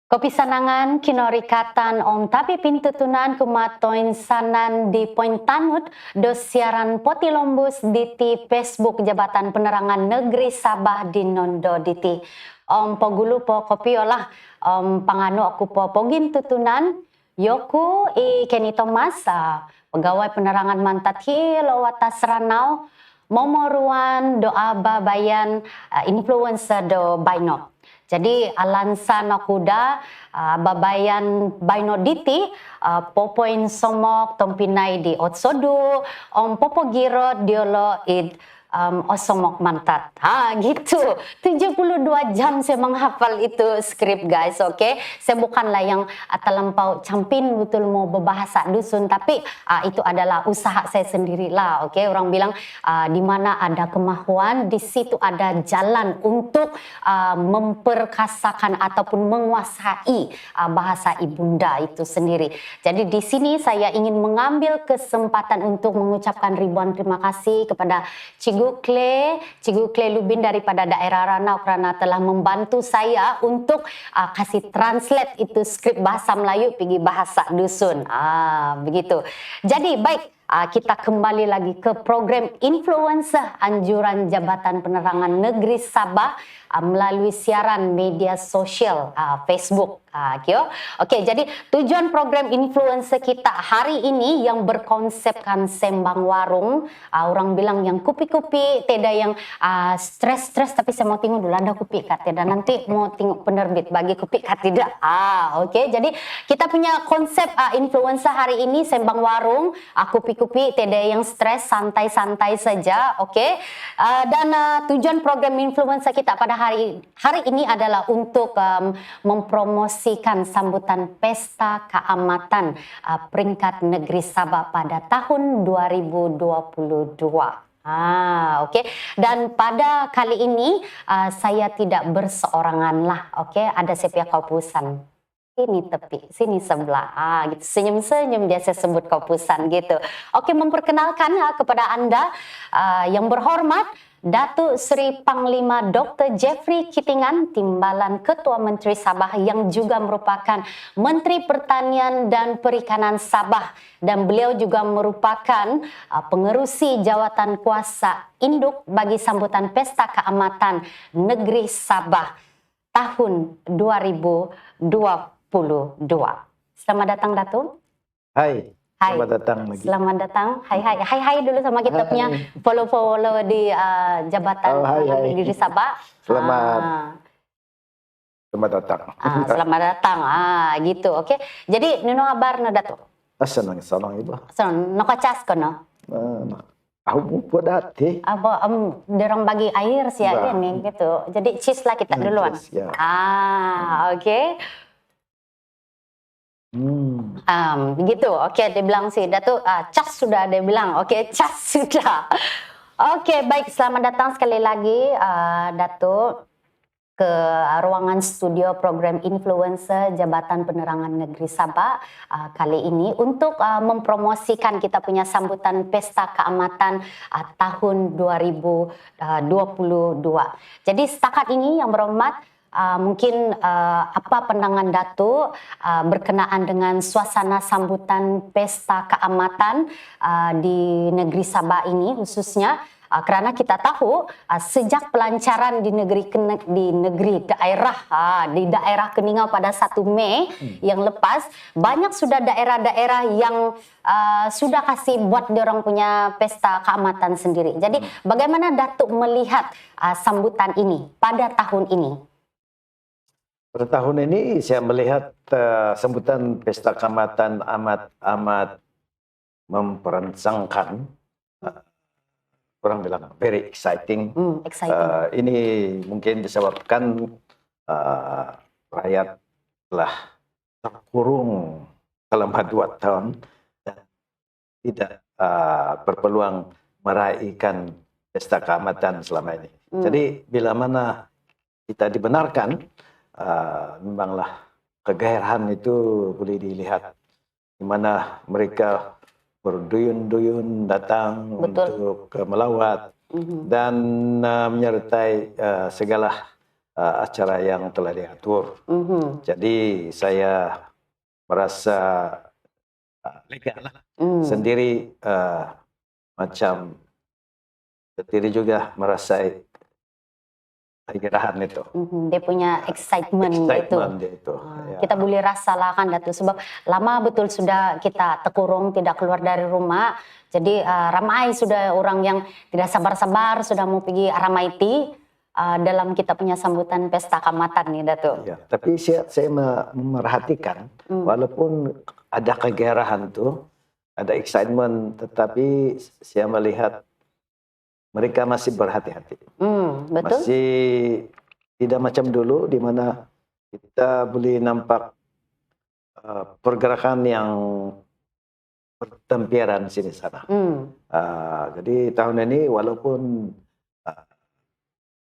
Kopi sanangan kinorikatan om tapi pintu tunan kumatoin sanan di poin tanut do siaran poti lombus di Facebook Jabatan Penerangan Negeri Sabah di Nondo diti om pogulu po kopi olah om panganu aku po pogin tutunan yoku Kenny Thomas pegawai penerangan mantat hilo watas ranau momoruan do bayan influencer do bainok. Jadi alansan nakuda babayan bainoditi popoin somok tompinai di otsodu om popo giro diolo id osomok mantat. Gitu. 72 jam saya menghafal itu skrip guys, oke? Saya bukanlah yang terlampau campin betul mau berbahasa dusun, tapi itu adalah usaha saya sendirilah, oke? Orang bilang di mana ada kemahuan, di situ ada jalan untuk memperkasakan ataupun menguasai bahasa ibunda itu sendiri. Jadi di sini saya ingin mengambil kesempatan untuk mengucapkan ribuan terima kasih kepada Cikgu Kle Lubin daripada daerah Ranau kerana telah membantu saya untuk kasih translate itu skrip bahasa Melayu pergi bahasa dusun. Begitu. Jadi baik, kita kembali lagi ke program influencer anjuran Jabatan Penerangan Negeri Sabah melalui siaran media sosial Facebook. Oke, jadi tujuan program influencer kita hari ini yang berkonsepkan sembang warung, orang bilang yang kupi-kupi, tidak yang stres-stres, tapi saya mau tengok dulu ada kupi kah tidak, nanti mau tengok penerbit bagi kupi kah tidak. Oke, jadi kita punya konsep influencer hari ini sembang warung, kupi-kupi, tidak yang stres, santai-santai saja, oke. Dan tujuan program influencer kita pada hari ini adalah untuk mempromosikan sambutan Pesta Keamatan peringkat negeri Sabah pada tahun 2022. Oke. Dan pada kali ini saya tidak berseorangan lah, oke. Ada saya pihak kaupusan. Sini tepi, sini sebelah. Gitu. Senyum-senyum dia saya sebut kaupusan gitu. Oke, memperkenalkan kepada Anda yang berhormat Datuk Seri Panglima Dr. Jeffrey Kitingan, Timbalan Ketua Menteri Sabah yang juga merupakan Menteri Pertanian dan Perikanan Sabah, dan beliau juga merupakan pengerusi jawatan kuasa induk bagi sambutan Pesta Keamatan Negeri Sabah tahun 2022. Selamat datang Datuk. Hai. Hai. Selamat datang lagi. Selamat datang. Hai dulu sama kita punya follow di Jabatan Negeri Sabah. Selamat datang. Selamat datang. Gitu. Oke. Jadi nino kabar na Datuk? Senang ibu. Senang. Nakacas ko no? Aku pun dati. Derang bagi air sih ya ini gitu. Jadi cheese lah kita duluan. Cheese, ya. Oke. Begitu. Oke, dia bilang sih Datuk cas sudah, dia bilang. Oke, cas sudah. Oke, baik, selamat datang sekali lagi Datuk ke ruangan studio program influencer Jabatan Penerangan Negeri Sabah kali ini untuk mempromosikan kita punya sambutan Pesta Keamatan tahun 2022. Jadi setakat ini yang berhormat, mungkin apa pandangan Datuk berkenaan dengan suasana sambutan Pesta Keamatan di negeri Sabah ini khususnya kerana kita tahu sejak pelancaran di daerah Keningau pada 1 Mei yang lepas, banyak sudah daerah-daerah yang sudah kasih buat diorang punya Pesta Keamatan sendiri. Jadi bagaimana Datuk melihat sambutan ini pada tahun ini? Pada tahun ini saya melihat sambutan Pesta Keamatan amat memperangsangkan. Orang bilang very exciting. Ini mungkin disebabkan rakyat telah terkurung selama 2 tahun dan tidak berpeluang meraihkan Pesta Keamatan selama ini. Jadi bila mana kita dibenarkan, memanglah kegairahan itu boleh dilihat, di mana mereka berduyun-duyun datang untuk melawat dan menyertai segala acara yang telah diatur. Jadi saya merasa lega lah sendiri, macam sendiri juga merasa kegerahan itu. Dia punya excitement itu. Dia itu. Ya. Kita boleh rasakan Datuk, sebab lama betul sudah kita terkurung, tidak keluar dari rumah. Jadi ramai sudah orang yang tidak sabar-sabar sudah mau pergi Aramaiti dalam kita punya sambutan pesta kamatan nih Datuk. Ya, tapi saya memerhatikan walaupun ada kegerahan tuh, ada excitement, tetapi saya melihat mereka masih berhati-hati. Betul. Masih tidak macam dulu di mana kita boleh nampak pergerakan yang bertempiran sini sana. Jadi tahun ini walaupun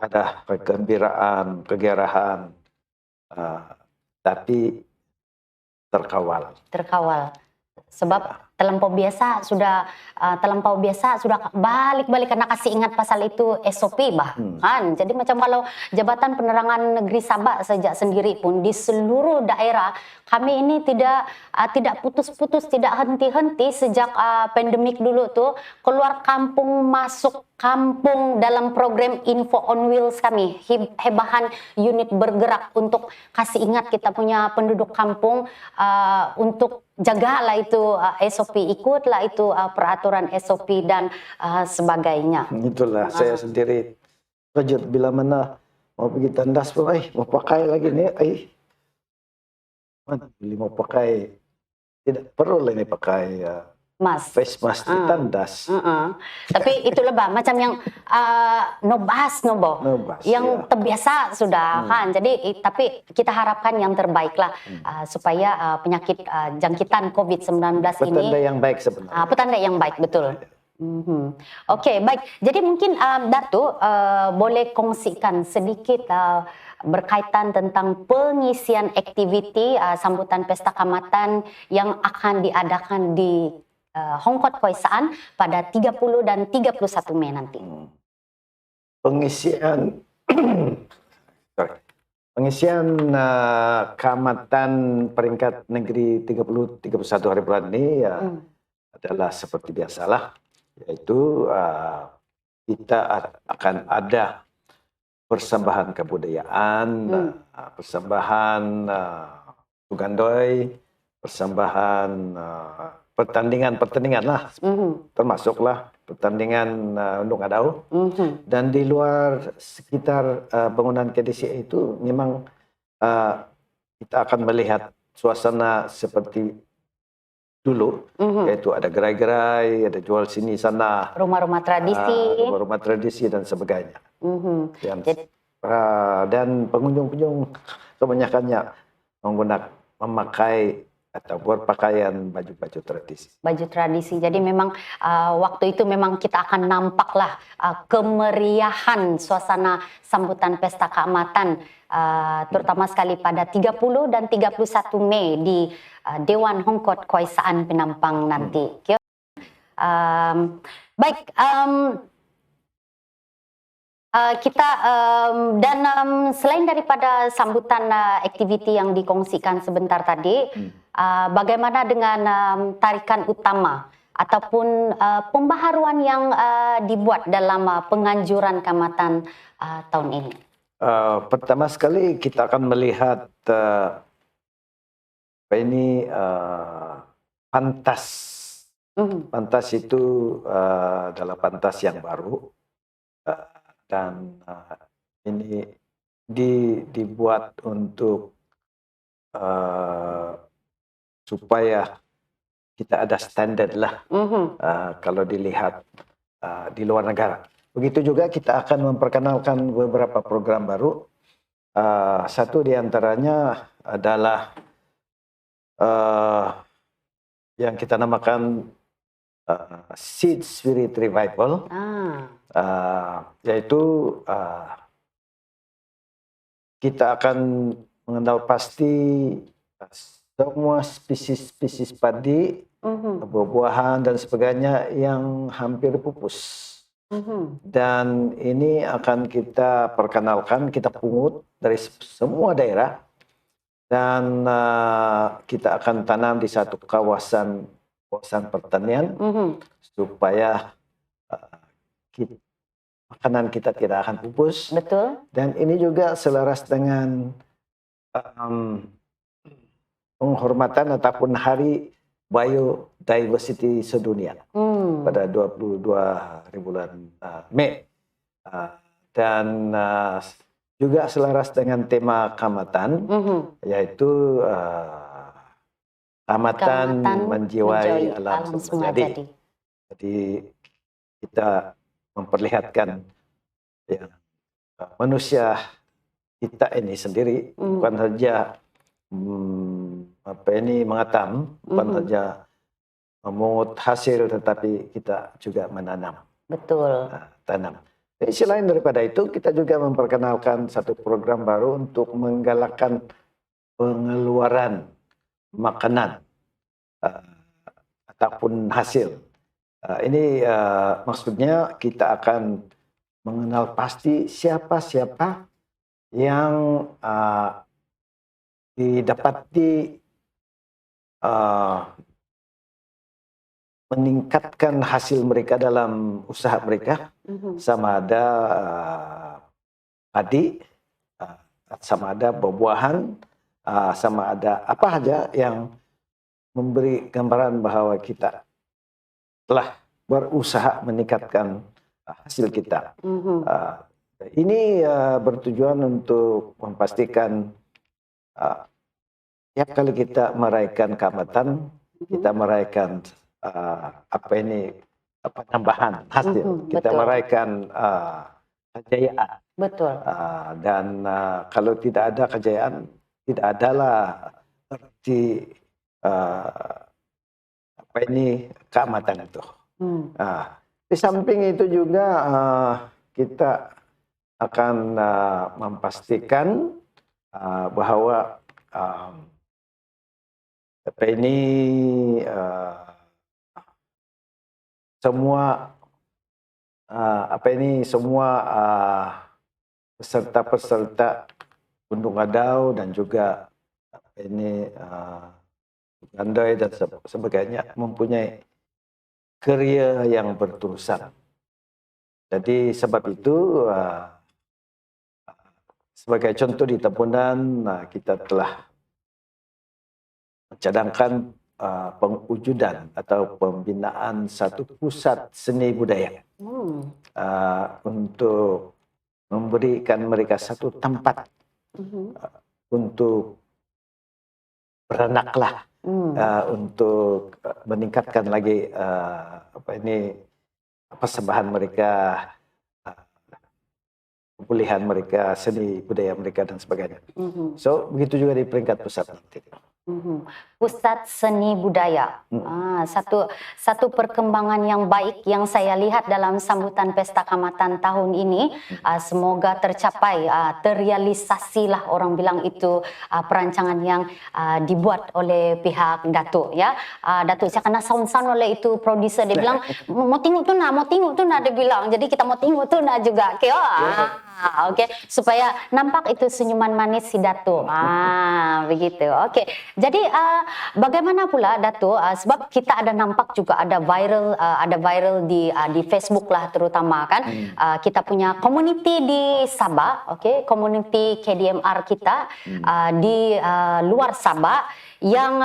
ada kegembiraan, kegerahan, tapi terkawal. Sebab terlampau biasa sudah balik-balik karena kasih ingat pasal itu SOP bahkan. Jadi macam kalau Jabatan Penerangan Negeri Sabah sejak sendiri pun di seluruh daerah kami ini tidak putus-putus, tidak henti-henti sejak pandemik dulu tuh, keluar kampung masuk kampung dalam program Info on Wheels kami, hebahan unit bergerak untuk kasih ingat kita punya penduduk kampung untuk jagalah itu SOP, ikutlah itu peraturan SOP dan sebagainya. Itulah saya sendiri kejut bila mana mau pergi tandas pun, mau pakai lagi nih, mau pakai, tidak perlu ini pakai face mask di tandas. Tapi itulah macam yang nobas yang terbiasa sudah kan. Jadi tapi kita harapkan yang terbaik lah supaya penyakit jangkitan COVID-19 ini. Petanda yang baik sebenarnya. Petanda yang baik, betul. Oke, baik. Jadi mungkin Datuk boleh kongsikan sedikit berkaitan tentang pengisian aktiviti sambutan pesta kamatan yang akan diadakan di Hongkot Khoisan pada 30 dan 31 Mei nanti. Pengisian kamatan peringkat negeri 30-31 hari bulan ini adalah seperti biasalah, yaitu kita akan ada persembahan kebudayaan, persembahan Sugandoi, persembahan pertandingan lah, termasuklah pertandingan Undung Adau. Dan di luar sekitar bangunan KDCA itu memang kita akan melihat suasana seperti dulu, yaitu ada gerai-gerai, ada jual sini sana, rumah-rumah tradisi, dan sebagainya. Dan pengunjung-pengunjung kebanyakannya memakai atau berpakaian baju-baju tradisi. Baju tradisi. Jadi memang waktu itu memang kita akan nampaklah kemeriahan suasana sambutan pesta keamatan, terutama sekali pada 30 dan 31 Mei di Dewan Hongkot Khoisan Penampang nanti. Baik. Selain daripada sambutan aktiviti yang dikongsikan sebentar tadi, bagaimana dengan tarikan utama ataupun pembaharuan yang dibuat dalam penganjuran kamatan tahun ini? Pertama sekali kita akan melihat pantas. Pantas itu adalah pantas yang baru. Dan ini dibuat untuk supaya kita ada standar lah kalau dilihat di luar negara. Begitu juga kita akan memperkenalkan beberapa program baru. Satu diantaranya adalah yang kita namakan Seed Spirit Revival, yaitu kita akan mengenal pasti semua spesies padi, buah-buahan dan sebagainya yang hampir pupus. Dan ini akan kita perkenalkan, kita pungut dari semua daerah, dan kita akan tanam di satu kawasan pertanian supaya makanan kita tidak akan pupus. Betul. Dan ini juga selaras dengan penghormatan ataupun Hari Biodiversity sedunia pada 22 hari bulan Mei. Dan juga selaras dengan tema Kamatan, yaitu Kamatan menjiwai alam semua jadi. Jadi kita memperlihatkan ya, manusia kita ini sendiri bukan saja mengatam, bukan saja memungut hasil, tetapi kita juga menanam. Betul. Tanam. Selain daripada itu, kita juga memperkenalkan satu program baru untuk menggalakkan pengeluaran makanan ataupun hasil. Ini maksudnya kita akan mengenal pasti siapa-siapa yang didapati meningkatkan hasil mereka dalam usaha mereka, sama ada padi, sama ada buah-buahan, sama ada apa saja yang memberi gambaran bahwa kita telah berusaha meningkatkan hasil kita. Ini bertujuan untuk memastikan tiap kali kita merayakan Kamatan, kita merayakan tambahan hasil, kita merayakan kejayaan. Betul. Dan kalau tidak ada kejayaan, tidak adalah arti keamatan itu. Di samping itu juga kita akan memastikan bahwa semua peserta-peserta Gunung Adau dan juga Andai dan sebagainya mempunyai kerja yang berterusan. Jadi sebab itu sebagai contoh di Tambunan kita telah mencadangkan pengujudan atau pembinaan satu pusat seni budaya untuk memberikan mereka satu tempat untuk beranaklah, untuk meningkatkan lagi persembahan mereka, pemulihan mereka, seni budaya mereka dan sebagainya. So begitu juga di peringkat pusat nanti. Pusat seni budaya, satu perkembangan yang baik yang saya lihat dalam sambutan Pesta Kamatan tahun ini. Semoga tercapai, terrealisasilah orang bilang itu perancangan yang dibuat oleh pihak Datuk ya. Datuk saya kena sound oleh itu produser, dia bilang mau tengok tu nak dia bilang. Jadi kita mau tengok tu nak juga. Okey, supaya nampak itu senyuman manis si Datuk. Begitu. Okey. Jadi bagaimana pula Datuk, sebab kita ada nampak juga ada viral di Facebook lah terutama kan. Kita punya community di Sabah, okey, community KDMR kita di luar Sabah yang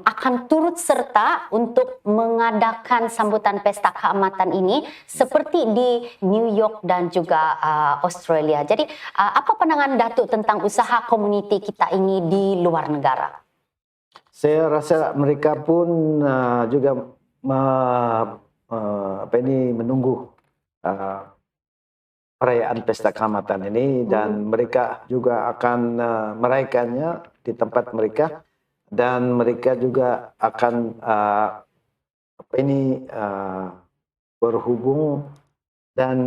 akan turut serta untuk mengadakan sambutan Pesta Keamatan ini seperti di New York dan juga Australia. Jadi apa pandangan Datuk tentang usaha komuniti kita ini di luar negara? Saya rasa mereka pun juga menunggu perayaan Pesta Keamatan ini, dan mereka juga akan merayakannya di tempat mereka, dan mereka juga akan berhubung, dan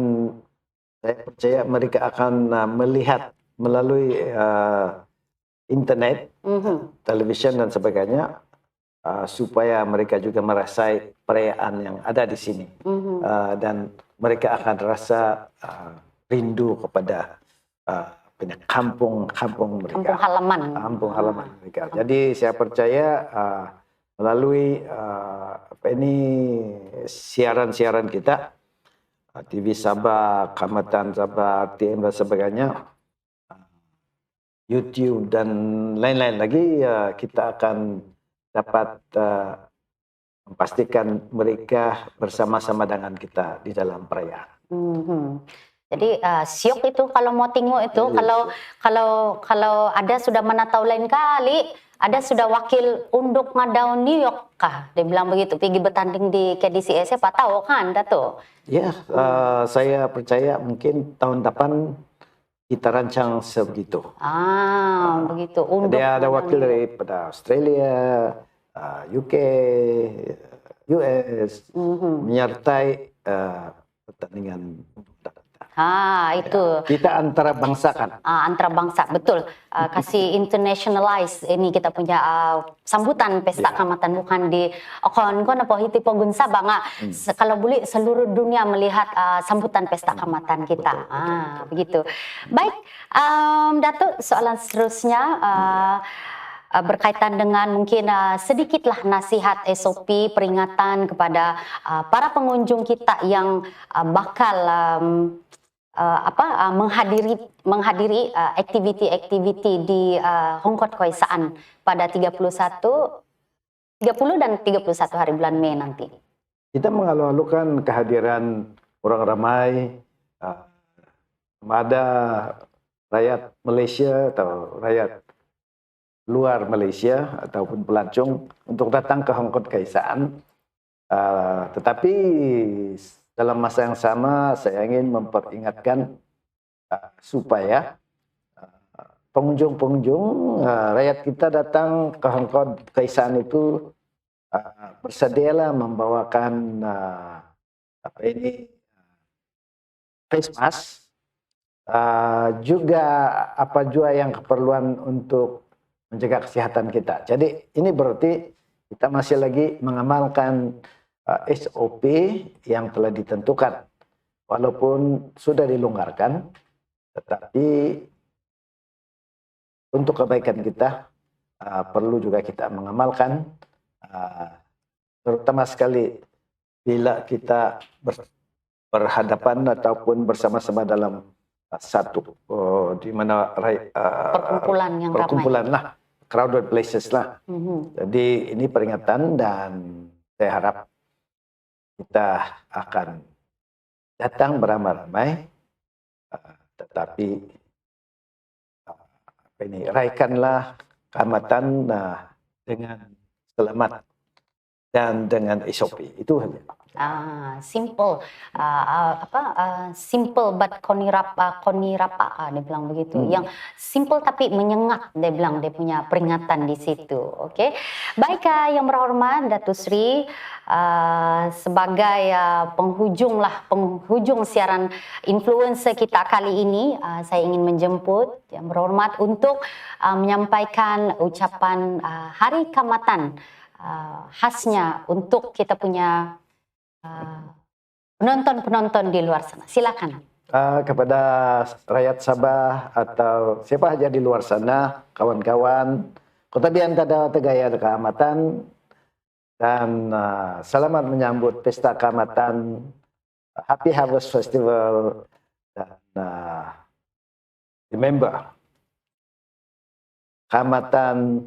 saya percaya mereka akan melihat melalui internet, televisyen dan sebagainya supaya mereka juga merasai perayaan yang ada di sini. Dan mereka akan rasa rindu kepada kampung mereka. Kampung halaman mereka. Jadi saya percaya melalui siaran-siaran kita, TV Sabah, Kamatan Sabah, TM dan sebagainya, YouTube dan lain-lain lagi, kita akan dapat memastikan mereka bersama-sama dengan kita di dalam perayaan. Jadi siok itu kalau mau tengok itu, kalau ada sudah mana tahu lain kali, ada sudah wakil unduk ngadau New York kah? Dia bilang begitu, pergi bertanding di KDCS, siapa tahu kan, Dato? Ya, saya percaya mungkin tahun depan kita rancang sebegitu. Begitu. Unduk Dia ada wakil daripada Australia, UK, US, menyertai pertandingan untuk itu. Kita antara bangsa kan. Antara bangsa, betul. Kasih internationalize ini kita punya sambutan pesta kamatan, bukan di kon apa hiti pogun Sabah. Kalau boleh seluruh dunia melihat sambutan pesta kamatan kita. Begitu. Baik, Datuk, soalan seterusnya berkaitan dengan mungkin sedikitlah nasihat SOP peringatan kepada para pengunjung kita yang bakal menghadiri aktiviti-aktiviti di Hongkot Kebangsaan pada 30 dan 31 hari bulan Mei nanti. Kita mengalu-alukan kehadiran orang ramai, ada rakyat Malaysia atau rakyat luar Malaysia ataupun pelancong untuk datang ke Hongkot Kebangsaan. Tetapi dalam masa yang sama saya ingin memperingatkan supaya pengunjung-pengunjung rakyat kita datang ke Hongkot Kebangsaan itu bersedialah membawakan face mask, juga apa jua yang keperluan untuk menjaga kesehatan kita. Jadi ini berarti kita masih lagi mengamalkan SOP yang telah ditentukan. Walaupun sudah dilonggarkan, tetapi untuk kebaikan kita perlu juga kita mengamalkan, terutama sekali bila kita berhadapan ataupun bersama-sama dalam satu di mana perkumpulan lah, crowded places lah. Jadi ini peringatan dan saya harap kita akan datang beramai-ramai, tetapi raikanlah kamatan dengan selamat dan dengan SOP. Itu saja. Simple, simple but konirapa, dia bilang begitu. Yang simple tapi menyengat, dia bilang, dia punya peringatan di situ. Oke, baik, yang berhormat Datuk Sri, sebagai penghujung siaran influencer kita kali ini, saya ingin menjemput yang berhormat untuk menyampaikan ucapan Hari Kamatan khasnya untuk kita punya penonton-penonton di luar sana. Silakan. Kepada rakyat Sabah atau siapa saja di luar sana, kawan-kawan, Kota Bian Tada Tegaya Keamatan, dan selamat menyambut Pesta Keamatan, Happy Harvest Festival, dan remember, Keamatan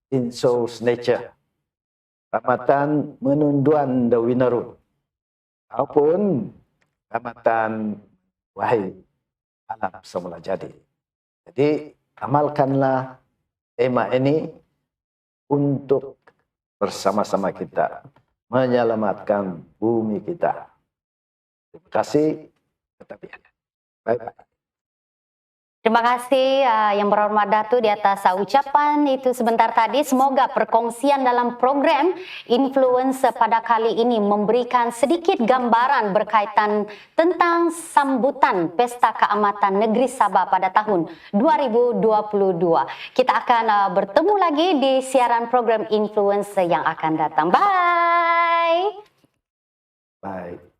in Soul's Nature, Keamatan menunduan the Winarun, maupun Keamatan wahai alam semula jadi. Jadi amalkanlah tema ini untuk bersama-sama kita menyelamatkan bumi kita. Terima kasih. Bye-bye. Terima kasih yang berhormat Datu di atas ucapan itu sebentar tadi. Semoga perkongsian dalam program Influence pada kali ini memberikan sedikit gambaran berkaitan tentang sambutan Pesta Keamatan Negeri Sabah pada tahun 2022. Kita akan bertemu lagi di siaran program Influence yang akan datang. Bye! Baik.